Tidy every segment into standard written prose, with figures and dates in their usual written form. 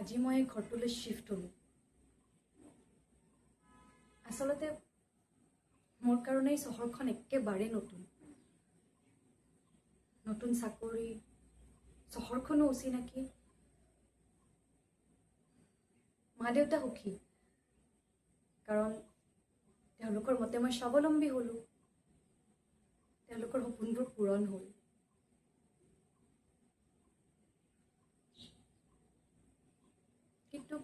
আজি মই এই ঘৰটোলৈ শিফ্ট হ'লোঁ। আচলতে মোৰ কাৰণে এই চহৰখন একেবাৰে নতুন। নতুন চাকৰি, চহৰখনো অচিনাকি। মা দেউতা সুখী, কাৰণ তেওঁলোকৰ মতে মই স্বাৱলম্বী হ'লোঁ। তেওঁলোকৰ সপোনবোৰ পূৰণ হ'ল। কিন্তু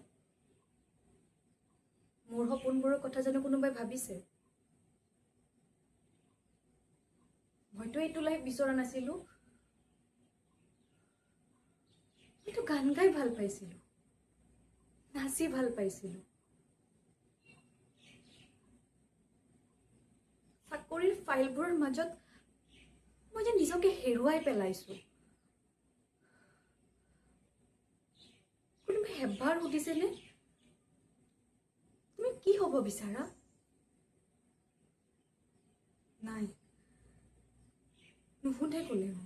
মোৰ সপোনবোৰৰ কথা জানো কোনোবাই ভাবিছে? মইতো এইটো লাইফ বিচৰা নাছিলোঁ। মইতো গান গাই ভাল পাইছিলোঁ, নাচি ভাল পাইছিলোঁ। চাকৰিৰ ফাইলবোৰৰ মাজত মই যে নিজকে হেৰুৱাই পেলাইছোঁ। কোনোবাই এবাৰ সুধিছেনে তুমি কি হ'ব বিচাৰা? নাই, নুসুধে কোনেও।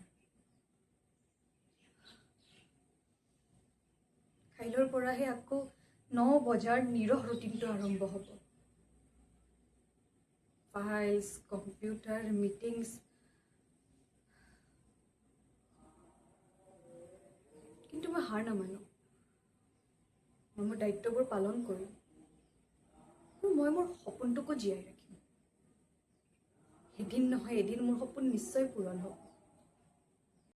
কাইলৈৰ পৰাহে আকৌ 9 বজাৰ নিৰহ ৰুটিনটো আৰম্ভ হ'ব। Files, computer, meetings. কিন্তু মই হাৰ নামানো। মই মোৰ দায়িত্ববোৰ পালন কৰিম আৰু মই মোৰ সপোনটোকো জীয়াই ৰাখিম। এদিন নহয় এদিন মোৰ সপোন নিশ্চয় পূৰণ হ'ব।